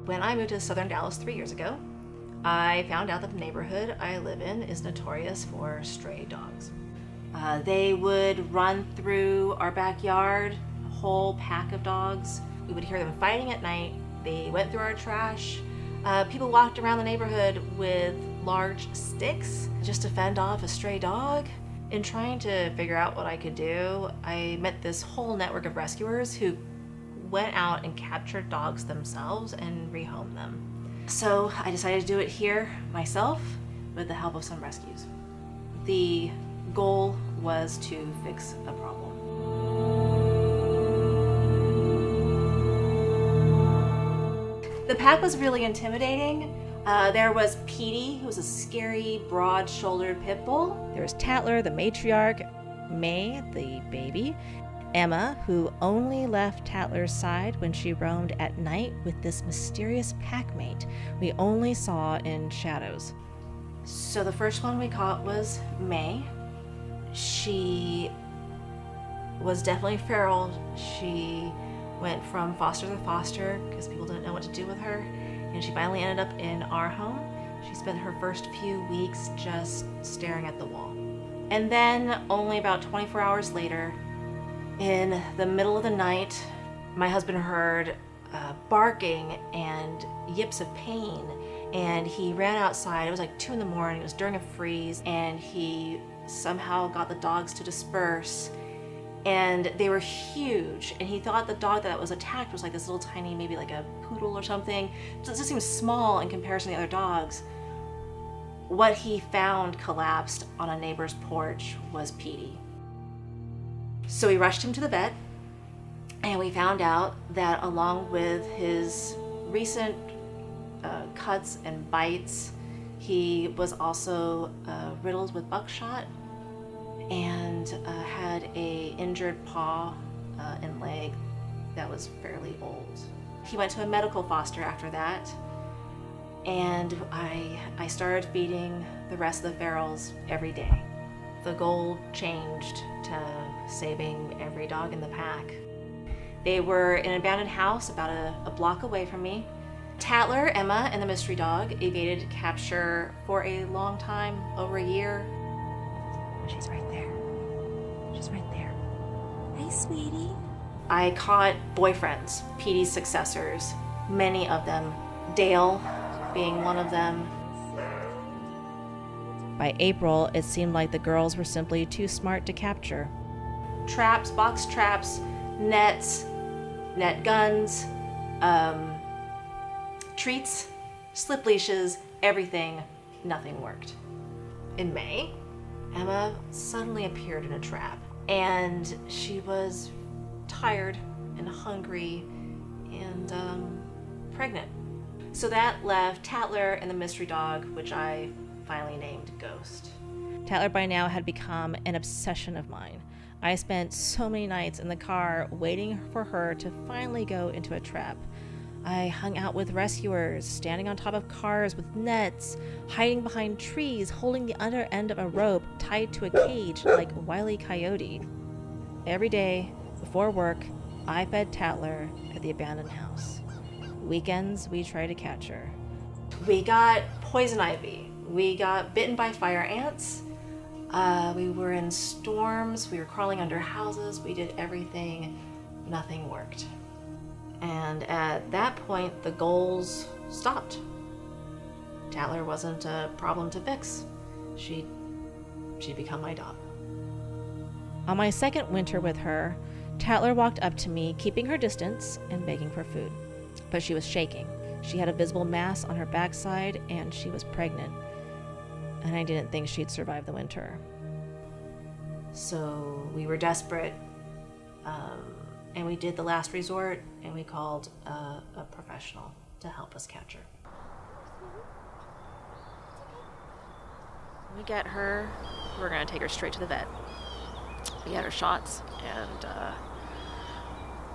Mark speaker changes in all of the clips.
Speaker 1: When I moved to southern Dallas 3 years ago, I found out that the neighborhood I live in is notorious for stray dogs. They would run through our backyard, a whole pack of dogs. We would hear them fighting at night. They went through our trash. People walked around the neighborhood with large sticks just to fend off a stray dog. In trying to figure out what I could do, I met this whole network of rescuers who went out and captured dogs themselves and rehomed them. So I decided to do it here myself with the help of some rescues. The goal was to fix a problem. The pack was really intimidating. There was PETEY, who was a scary, broad-shouldered pit bull. There was Tattler, the matriarch, May, the baby, Emma, who only left Tattler's side when she roamed at night with this mysterious packmate we only saw in shadows. So the first one we caught was May. She was definitely feral. She went from foster to foster because people didn't know what to do with her, and she finally ended up in our home. She spent her first few weeks just staring at the wall. And then only about 24 hours later, in the middle of the night, my husband heard barking and yips of pain, and he ran outside. It was like 2 in the morning, it was during a freeze, and he somehow got the dogs to disperse, and they were huge, and he thought the dog that was attacked was like this little tiny, maybe like a poodle or something. So it just seems small in comparison to the other dogs. What he found collapsed on a neighbor's porch was PETEY. So we rushed him to the vet, and we found out that along with his recent cuts and bites, he was also riddled with buckshot and had a injured paw and leg that was fairly old. He went to a medical foster after that, and I started feeding the rest of the ferals every day. The goal changed to saving every dog in the pack. They were in an abandoned house about a block away from me. Tattler, Emma, and the mystery dog evaded capture for a long time, over a year. She's right there. She's right there. Hey, sweetie. I caught boyfriends, PETEY's successors, many of them, Dale being one of them. By April, it seemed like the girls were simply too smart to capture. Traps, box traps, nets, net guns, treats, slip leashes, everything, nothing worked. In May, Emma suddenly appeared in a trap, and she was tired and hungry and pregnant. So that left Tattler and the mystery dog, which I finally named Ghost. Tattler by now had become an obsession of mine. I spent so many nights in the car waiting for her to finally go into a trap. I hung out with rescuers, standing on top of cars with nets, hiding behind trees, holding the under end of a rope tied to a cage like Wile E. Coyote. Every day, before work, I fed Tattler at the abandoned house. Weekends, we tried to catch her. We got poison ivy. We got bitten by fire ants. We were in storms. We were crawling under houses. We did everything. Nothing worked. And at that point, the goals stopped. Tattler wasn't a problem to fix. She'd become my dog. On my second winter with her, Tattler walked up to me, keeping her distance and begging for food. But she was shaking. She had a visible mass on her backside, and she was pregnant. And I didn't think she'd survive the winter. So we were desperate, and we did the last resort, and we called a professional to help us catch her. When we get her, we're gonna take her straight to the vet. We get her shots, and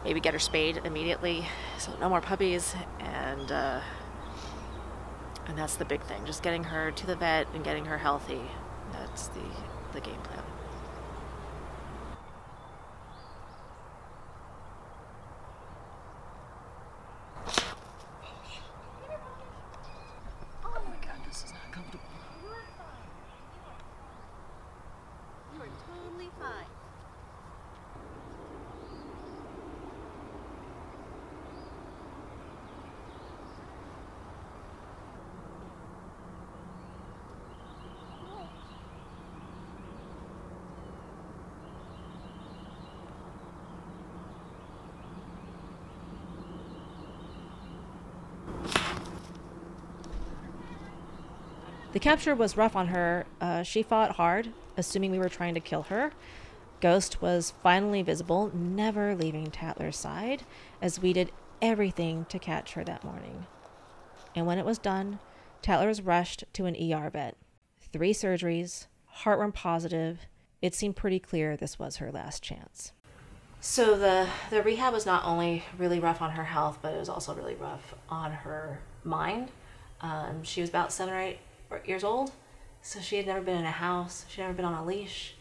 Speaker 1: maybe get her spayed immediately, so no more puppies, and that's the big thing, just getting her to the vet and getting her healthy. That's the game plan. The capture was rough on her. She fought hard, assuming we were trying to kill her. Ghost was finally visible, never leaving Tattler's side, as we did everything to catch her that morning. And when it was done, Tattler was rushed to an ER vet. 3 surgeries, heartworm positive. It seemed pretty clear this was her last chance. So the rehab was not only really rough on her health, but it was also really rough on her mind. She was about 7 or 8 years old, so she had never been in a house. She had never been on a leash.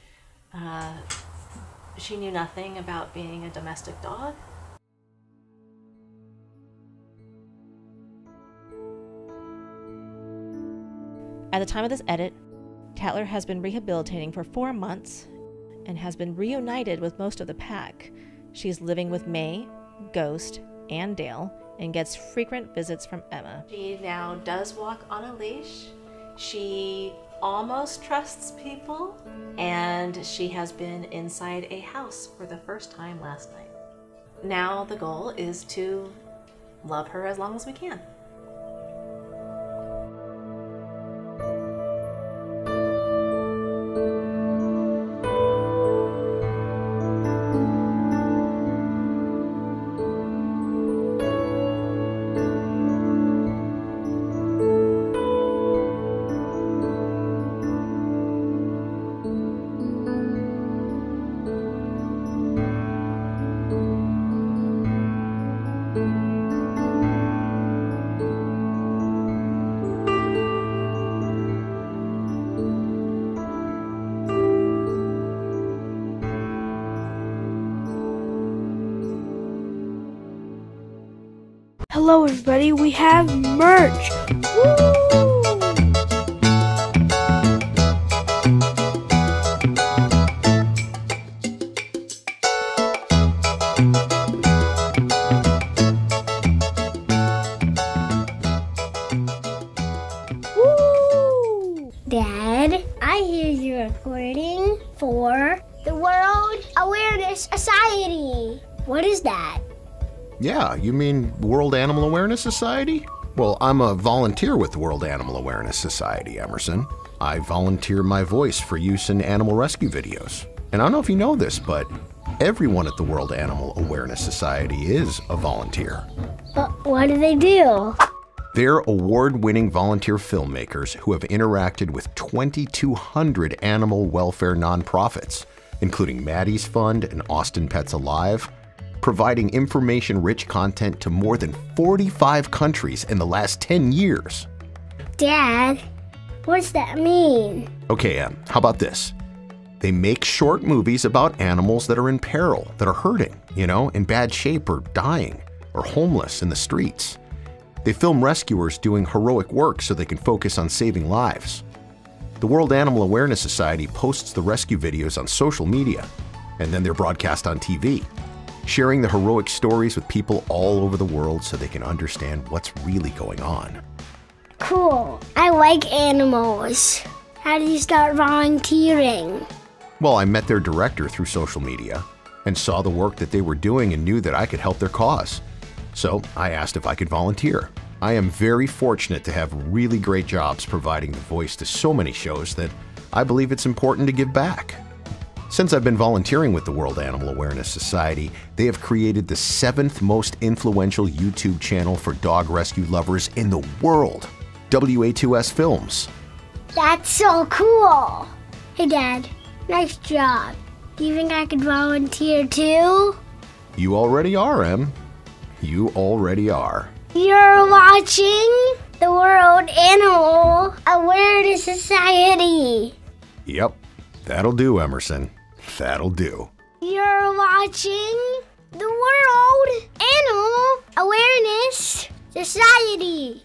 Speaker 1: She knew nothing about being a domestic dog. At the time of this edit, Tattler has been rehabilitating for 4 months and has been reunited with most of the pack. She's living with May, Ghost, and Dale, and gets frequent visits from Emma. She now does walk on a leash. She almost trusts people, and she has been inside a house for the first time last night. Now the goal is to love her as long as we can.
Speaker 2: Hello everybody, we have merch! Woo! Woo! Dad, I hear you're recording for the World Awareness Society. What is that?
Speaker 3: Yeah, you mean World Animal Awareness Society? Well, I'm a volunteer with the World Animal Awareness Society, Emerson. I volunteer my voice for use in animal rescue videos. And I don't know if you know this, but everyone at the World Animal Awareness Society is a volunteer.
Speaker 2: But what do they do?
Speaker 3: They're award-winning volunteer filmmakers who have interacted with 2,200 animal welfare nonprofits, including Maddie's Fund and Austin Pets Alive, providing information-rich content to more than 45 countries in the last 10 years.
Speaker 2: Dad, what does that mean?
Speaker 3: Okay, Em, how about this? They make short movies about animals that are in peril, that are hurting, in bad shape or dying, or homeless in the streets. They film rescuers doing heroic work so they can focus on saving lives. The World Animal Awareness Society posts the rescue videos on social media, and then they're broadcast on TV, sharing the heroic stories with people all over the world so they can understand what's really going on.
Speaker 2: Cool. I like animals. How did you start volunteering?
Speaker 3: Well, I met their director through social media and saw the work that they were doing and knew that I could help their cause. So I asked if I could volunteer. I am very fortunate to have really great jobs providing the voice to so many shows that I believe it's important to give back. Since I've been volunteering with the World Animal Awareness Society, they have created the 7th most influential YouTube channel for dog rescue lovers in the world, WA2S Films.
Speaker 2: That's so cool! Hey Dad, nice job. Do you think I could volunteer too?
Speaker 3: You already are, Em. You already are.
Speaker 2: You're watching the World Animal Awareness Society.
Speaker 3: Yep, that'll do, Emerson. That'll do.
Speaker 2: You're watching the World Animal Awareness Society.